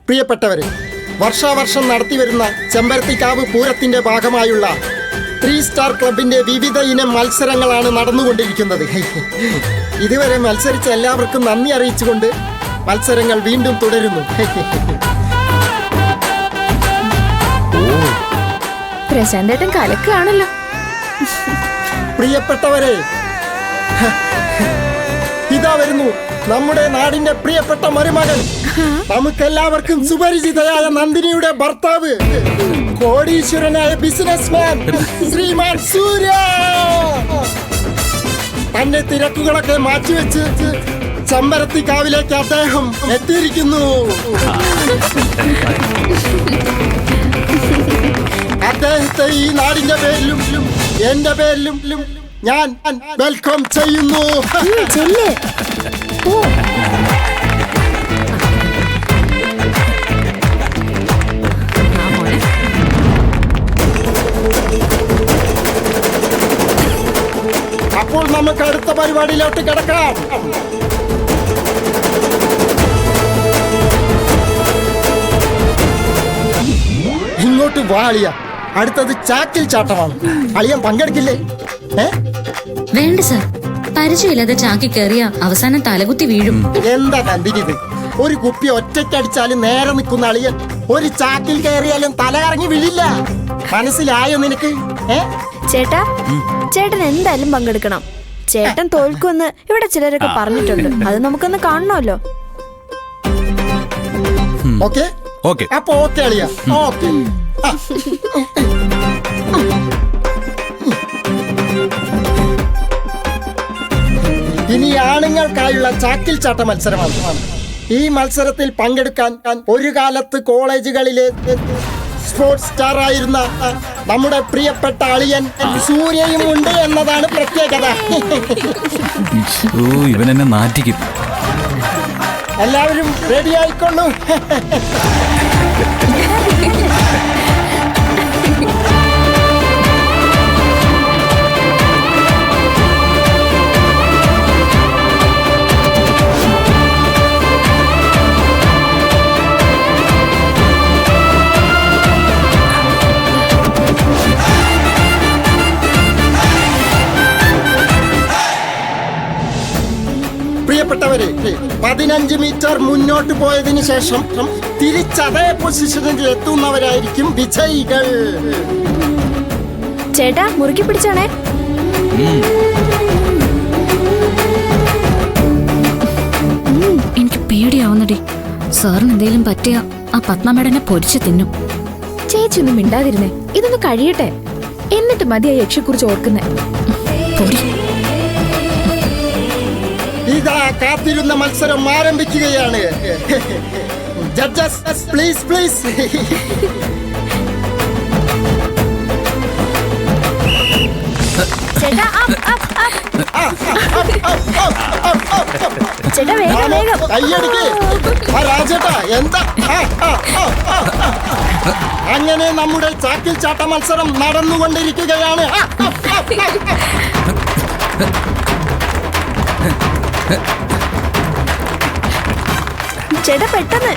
പ്രിയപ്പെട്ടവരെ, വർഷാവർഷം നടത്തിവരുന്ന ചെമ്പരത്തിക്കാവ് പൂരത്തിന്റെ ഭാഗമായുള്ള 3 സ്റ്റാർ ക്ലബിന്റെ വിവിധ ഇനം മത്സരങ്ങളാണ് നടന്നുകൊണ്ടിരിക്കുന്നത്. ഇതുവരെ മത്സരിച്ച എല്ലാവർക്കും നന്ദി അറിയിച്ചുകൊണ്ട് മത്സരങ്ങൾ വീണ്ടും തുടരുന്നു. പ്രശാന്തേട്ടൻ കലക്കാണല്ലോ. പ്രിയപ്പെട്ടവരെ, ഇതാ വരുന്നു നമ്മുടെ നാടിന്റെ പ്രിയപ്പെട്ട മരുമകൻ, നമുക്കെല്ലാവർക്കും സുപരിചിതയായ നന്ദിനിയുടെ ഭർത്താവ്, കോടീശ്വരനായ ബിസിനസ്മാൻ ശ്രീമാൻ സൂര്യ. തന്റെ തിരക്കുകളൊക്കെ മാറ്റിവെച്ച് ചെമ്പരത്തിക്കാവിലേക്ക് അദ്ദേഹം എത്തിയിരിക്കുന്നു. അദ്ദേഹത്തെ ഈ നാടിന്റെ പേരിലും എന്റെ പേരിലും ഞാൻ വെൽക്കം ചെയ്യുന്നു. അപ്പോൾ നമുക്ക് അടുത്ത പരിപാടിയിലോട്ട് കിടക്കാം. ഇങ്ങോട്ട് വാളിയ, അടുത്തത് ചാക്കിൽ ചാട്ടമാണ്. അളിയൻ പങ്കെടുക്കില്ലേ? വേണ്ട സർ, പരിചയമില്ലാതെ ചാക്കി കയറിയ അവസാനം തലകുത്തി വീഴും. എന്താ നന്ദിനിത്? ഒരു കുപ്പി ഒറ്റയ്ക്കടിച്ചാലും നേരെ നിൽക്കുന്ന അളിയൻ ഒരു ചാക്കിൽ കയറിയാലും തല കറങ്ങി വീഴില്ല. മനസ്സിലായോ നിനക്ക്? ചേട്ടാ, ചേട്ടൻ എന്തായാലും പങ്കെടുക്കണം. ചേട്ടൻ തോൽക്കുമെന്ന് ഇവിടെ ചിലരൊക്കെ പറഞ്ഞിട്ടുണ്ട്. അത് നമുക്കൊന്ന് കാണണമല്ലോ. ഓക്കെ ഓക്കെ, അപ്പൊ ഓക്കെ അളിയ, ഓക്കെ. ഇനി ആണുങ്ങൾക്കായുള്ള ചാക്കിൽ ചാട്ട മത്സരമാണ്. ഈ മത്സരത്തിൽ പങ്കെടുക്കാൻ ഒരു കാലത്ത് കോളേജുകളിലെ സ്പോർട്സ് സ്റ്റാർ ആയിരുന്ന നമ്മുടെ പ്രിയപ്പെട്ട അളിയൻ സൂര്യയും ഉണ്ട് എന്നതാണ് പ്രത്യേകത. ഇവൻ എന്നെ നാറ്റിക്കും. എല്ലാവരും റെഡി ആയിക്കൊള്ളൂ. പ്രിയപ്പെട്ടവരെ, 15 മീറ്റർ മുന്നോട്ട് പോയതിനു ശേഷം തിരിച്ചതേ പൊസിഷനിൽ എത്തുന്നവരായിരിക്കും വിജയികൾ. ചേട്ടാ, മുറുക്കി പിടിച്ചാണേ. എനിക്ക് പേടിയാവുന്നടി. സാറിന് എന്തേലും പറ്റിയ ആ പത്മമേടനെ പൊരിച്ചു തിന്നും. ചേച്ചി ഒന്നും മിണ്ടാതിരുന്നേ, ഇതൊന്ന് കഴിയട്ടെ, എന്നിട്ട് മതി ആ യക്ഷിയെക്കുറിച്ച് ഓർക്കുന്നേ. ഇതാ കാത്തിരുന്ന മത്സരം ആരംഭിക്കുകയാണ്. Judges please please. ചേട്ടാ, ചേട്ടാ വേഗം വേഗം. കയ്യടിക്ക്. രാജേട്ടാ, എന്താ? അങ്ങനെ നമ്മുടെ ചാക്കിൽ ചാട്ട മത്സരം നടന്നുകൊണ്ടിരിക്കുകയാണ്. ചേട്ടാ പെട്ടെന്ന്.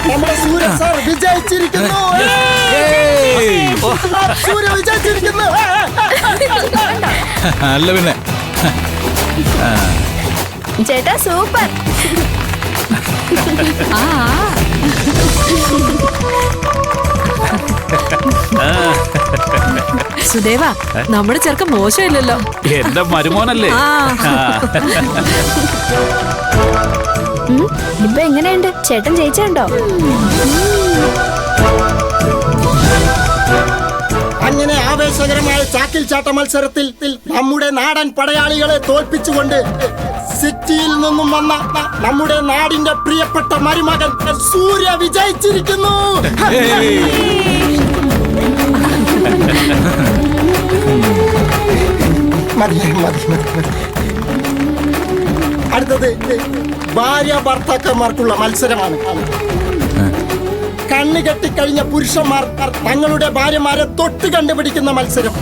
നമ്മുടെ സൂര്യ സാർ വിജയിച്ചിരിക്കുന്നു. സൂര്യ വിജയിച്ചിരിക്കുന്നു. അല്ല പിന്നെ ചേട്ടാ സൂപ്പർ. സുദേവ, നമ്മുടെ ചെറുക്കൻ മോശമില്ലല്ലോ. എന്റെ മരുമോനല്ലേ. ഇപ്പൊ എങ്ങനെയുണ്ട്? ചേട്ടൻ ജയിച്ചുണ്ടോ? അങ്ങനെ ആവേശകരമായ ചാക്കിൽ ചാട്ട മത്സരത്തിൽ നമ്മുടെ നാടൻ പടയാളികളെ തോൽപ്പിച്ചുകൊണ്ട് സിറ്റിയിൽ നിന്നും വന്ന നമ്മുടെ നാടിന്റെ പ്രിയപ്പെട്ട മരുമകൻ സൂര്യ വിജയിച്ചിരിക്കുന്നു. അടുത്തത് ഭാര്യ ഭർത്താക്കന്മാർക്കുള്ള മത്സരമാണ്. കണ്ണു കെട്ടിക്കഴിഞ്ഞ പുരുഷന്മാർ തങ്ങളുടെ ഭാര്യമാരെ തൊട്ട് കണ്ടുപിടിക്കുന്ന മത്സരം.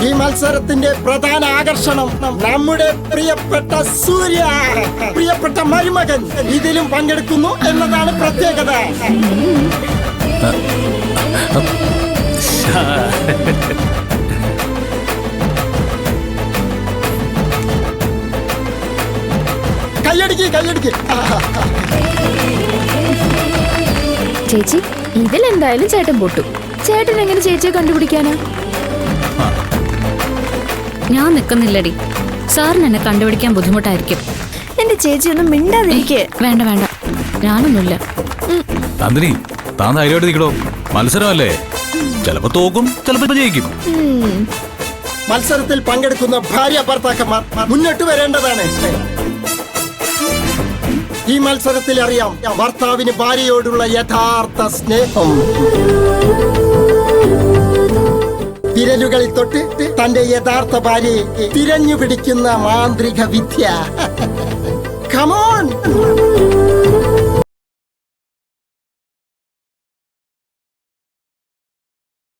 ഈ മത്സരത്തിന്റെ പ്രധാന ആകർഷണം നമ്മുടെ പ്രിയപ്പെട്ട സൂര്യ, പ്രിയപ്പെട്ട മരുമകൻ ഇതിലും പങ്കെടുക്കുന്നു എന്നതാണ് പ്രത്യേകത. കയ്യടിക്ക്. ചേച്ചി ഇതിലെന്തായാലും ചേട്ടൻ പൊട്ടു. ചേട്ടൻ എങ്ങനെ ചേച്ചിയെ കണ്ടുപിടിക്കാനാ? ഞാൻ നിക്കുന്നില്ലടി. സാറിന് എന്നെ കണ്ടുപിടിക്കാൻ ബുദ്ധിമുട്ടായിരിക്കും. എന്റെ ചേച്ചി ഒന്നും മിണ്ടാതിരിക്കേ. വേണ്ട വേണ്ട, ഞാനൊന്നുമില്ല. നന്ദിനി, താൻ ധൈര്യമായിട്ട് നിൽക്കണോ? മത്സരമല്ലേ, ചിലപ്പോ തോക്കും, ചിലപ്പോ ജയിക്കും. മത്സരത്തിൽ പങ്കെടുക്കുന്ന ഭാര്യ ഭർത്താക്കന്മാർ മുന്നോട്ട് വരേണ്ടതാണ്. ഈ മത്സരത്തിൽ അറിയാം ഭർത്താവിന് ഭാര്യയോടുള്ള യഥാർത്ഥ സ്നേഹം. വിരലുകളിൽ തൊട്ട് തന്റെ യഥാർത്ഥ ഭാര്യയെ തിരഞ്ഞു പിടിക്കുന്ന മാന്ത്രിക വിദ്യ. കമോൺ.